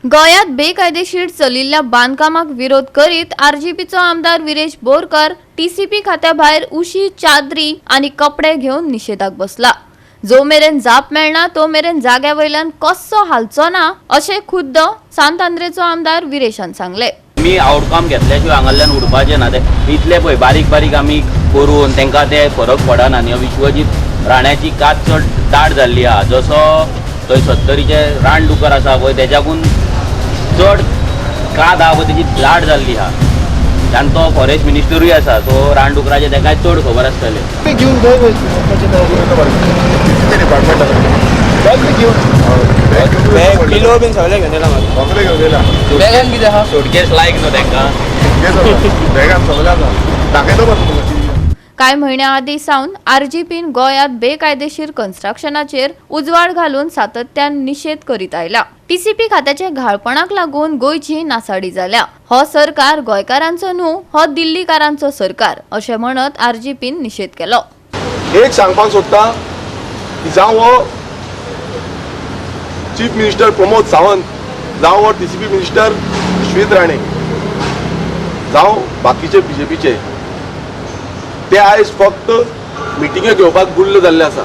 गोयात बेकायदेशीर चलिल्ल्या बांदकामाक विरोध करीत आरजीपीचो आमदार विरेश बोरकर टीसीपी खात्या भायर उशी, चादरी आणि कपडे घेऊन निषेधाक बसला। जो मेरेन जाप मेळना तो मेरेन जाग्या वयल्यान कसो हालचो ना अशें खुद्द सांत आंद्रेचो आमदार विरेशान सांगले। मी आउटकम घेतल्याशिवाय हांगाल्यान उडपाचें ना। ते इतले पळय बारीक बारीक आमी करून तांकां ते फरक पडना न्ही। विश्वजीत राण्याची कात चड दाट जाल्ली आहा। जसो थंय 70चे रानडुकर आसा पळय तेज्याकून चड कात आहा पळय तेजी दाट जाल्ली आहा। आनी तो फॉरेस्ट मिनिस्टरूय आसा तो रानडुकराचे तेकाय चड खबर आसतलें। घेऊन किलो बीन सगळे घेऊन येला सगळे घेऊन येला। बॅगान कितें आहा? सुटकेस लायक न्हू तांकां। बॅगान सगळे आसा दाखयता बस। काय म्हयन्या आदी सावन आरजीपीन गोयात बेकायदेशीर कन्स्ट्रक्शनाचेर उजवाड घालून सातत्यान निषेध करीत आयला। टीसीपी खात्याचे घाळपणाक लागून गोयची नासाडी जाल्या। हो सरकार गोंयकारांचो न्हू, हो दिल्लीकारांचो सरकार अशें म्हणत आरजीपीन निषेध केलो। एक सांगपाक सोदता की जावं हो चीफ मिनिस्टर प्रमोद सावंत, जावं हो टीसीपी मिनिस्टर श्वेत राणे, जावं बाकीचे बीजेपीचे, ते आयज फक्त मिटिंगे घेवपाक गुल्ल जाल्ले आसा।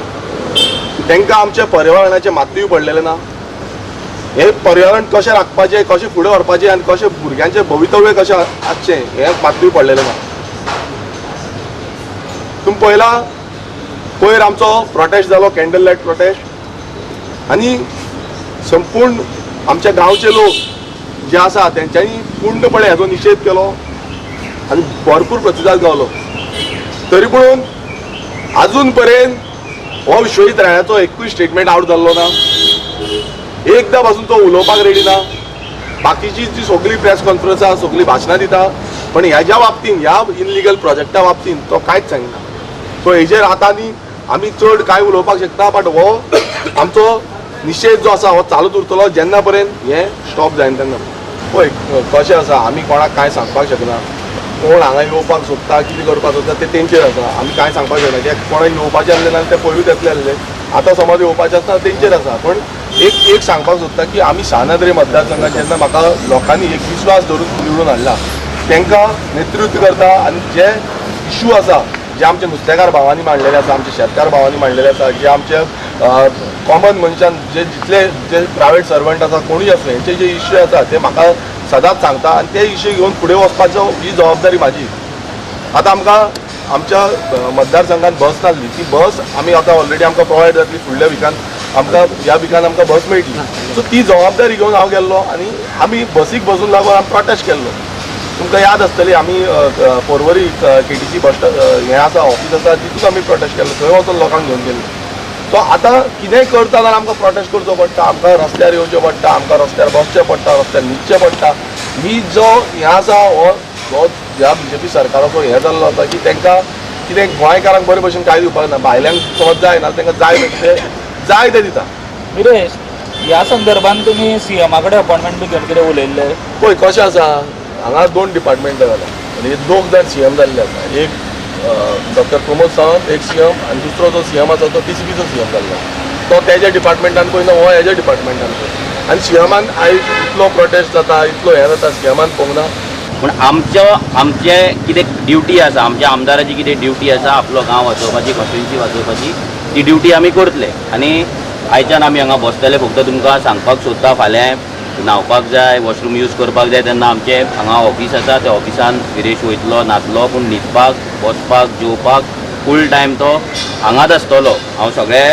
तांकां आमच्या पर्यावरणाचे मातूय पडलेले ना। हे पर्यावरण कशें राखपाचें, कशें फुडें व्हरपाचें आनी कशें भुरग्यांचें भवितव्य कशें आसचें हें मातूय पडलेलें ना। तुमी पळयला पयर आमचो प्रोटेस्ट जालो, कॅन्डल लायट प्रोटेस्ट, आनी संपूर्ण आमच्या गांवचे लोक जे आसा तेंच्यांनी पूर्णपणे हाचो निषेध केलो आनी भरपूर प्रतिसाद गावलो। तरी पूण अजून पर्यंत हो श्वेत राण्याचो एकूय स्टेटमेंट आउट जाल्लो ना। एकदा पासून तो उलोवपाक रेडी ना। बाकीची जी सगळी प्रेस कॉन्फरन्स आसा, सगळी भाशणां दिता, पण ह्याच्या बाबतीन ह्या इनलिगल प्रोजेक्टा बाबतीन तो कांयच सांगना। सो हेजेर आतां न्ही आमी चड कांय उलोवपाक शकता, बट हो आमचो निषेध जो आसा हो चालूच उरतलो जेन्ना पर्यंत हें स्टॉप जायना तेन्ना। पळय कशें आसा, आमी कोणाक कांय सांगपाक शकना। कोण हांगा येवपाक सोदता, कितें करपाक सोदता तें तेंचेर आसा, आमी कांय सांगपाक शकना। जे कोणाक येवपाचें आसलें ना ते पयलींच येतले आसले, आतां समज येवपाचें आसता तेंचेर आसा। पण एक सांगपाक सोदता की आमी सांत आंद्रे मतदारसंघात जेन्ना म्हाका लोकांनी एक विश्वास धरून निवडून हाडला, तांकां नेतृत्व करता आनी जे इश्यू आसा, जे आमचे नुस्तेकार भावांनी मांडलेले आसा, आमचे शेतकार भावांनी मांडलेले आसा, जे आमचे कॉमन मनशान जे प्रायवेट सर्वंट आसा कोणूय आसूं, हेंचे जे इश्यू आसा ते म्हाका सदांच सांगता आनी ते इश्यू घेवन फुडें वचपाचो ही जबाबदारी म्हाजी। आतां आमकां आमच्या मतदारसंघात बस नासली, ती बस आमी आतां ऑलरेडी आमकां प्रोवायड जातली। फुडल्या विकान आमकां ह्या विकान आमकां बस मेळटली। सो ती जबाबदारी घेवन हांव गेल्लो आनी आमी बसीक बसून लागून आमी प्रोटेस्ट केल्लो। तुमकां याद आसतली आमी पर्वरी केटीसी बस हें आसा ऑफीस आसा तितून आमी प्रोटेस्ट केल्लो, थंय वचून लोकांक घेवन गेल्लो। सो आतां कितेंय करता जाल्यार आमकां प्रोटेस्ट करचो पडटा, आमकां रस्त्यार येवचें पडटा, आमकां रस्त्यार बसचें पडटा, रस्त्यार न्हिदचें पडटा। ही जो हें आसा हो ह्या बीजेपी सरकाराचो हें जाल्लो आसा की तांकां कितें गोंयकारांक बरे भशेन कांय दिवपाक ना। भायल्यांक समज जाय ना तांकां जाय तें दिता। विरेश, ह्या संदर्भात तुम्ही सीएमा कडेन अपॉइंटमेंट बी घेवन कितें उलयल्ले? पळय कशें आसा, हांगा 2 डिपार्टमेंट जाल्या आनी 2 जाण सीएम जाल्ले आसा। एक डॉक्टर प्रमोद सावंत एक सीएम आनी दुसरो जो सीएम आसा तो टीसीपीचो सीएम जाल्लो। तो तेज्या डिपार्टमेंटान पळयना, हो हेज्या डिपार्टमेंटान पळय। आनी सीएमान आयज इतलो प्रोटेस्ट जाता, इतलो हें जाता, सीएमान पळोवंक ना। पूण आमचे कितें ड्युटी आसा, आमच्या आमदाराची कितें ड्युटी आसा, आपलो गांव वाचोवपाची, कॉन्स्टिट्युएन्सी वाचोवपाची, ती ड्युटी आमी करतले। आनी आयच्यान आमी हांगा बसतले। फक्त तुमकां सांगपाक सोदता, फाल्यां न्हावपाक जाय, वॉशरूम यूज करपाक जाय तेन्ना आमचे हांगा ऑफीस आसा, त्या ऑफिसान विरेश वयतलो, नाचलो, पूण न्हिदपाक, बसपाक, जेवपाक फूल टायम तो हांगाच आसतलो। हांव सगळे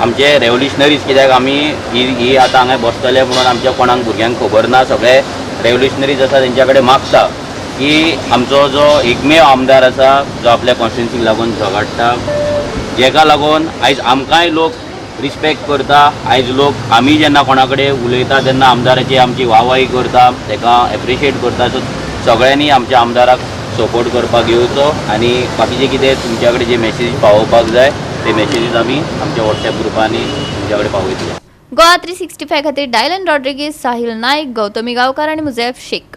आमचे रेव्होल्युशनरीज, कित्याक आमी ही आतां हांगा बसतले म्हणून आमच्या कोणाक भुरग्यांक खबर ना, सगळे रेव्होल्युशनरीज आसा तेंच्या कडेन मागता की आमचो जो एकमेव आमदार आसा जो आपल्या कॉन्स्टिट्युएन्सीक लागून झगडटा, जेका लागून आयज आमकांय लोक रिस्पेक्ट करता। आयज लोक आमी जेन्ना कोणा कडेन उलयता तेन्ना आमदाराची आमची वाहवाही करता, ताका एप्रिशिएट करता। सो सगळ्यांनी आमच्या आमदाराक सपोर्ट करपाक येवचो आनी बाकीचे कितें तुमच्या कडेन जे मेसेज पावोवपाक जाय ते मेसेजीस आमी आमच्या व्हॉट्सएप ग्रुपांनी तुमच्या कडेन पावयतले। गोवा 365 खातीर डायलन रॉड्रिगीस, साहिल नाईक, गौतमी गांवकार आनी मुझैफ शेख।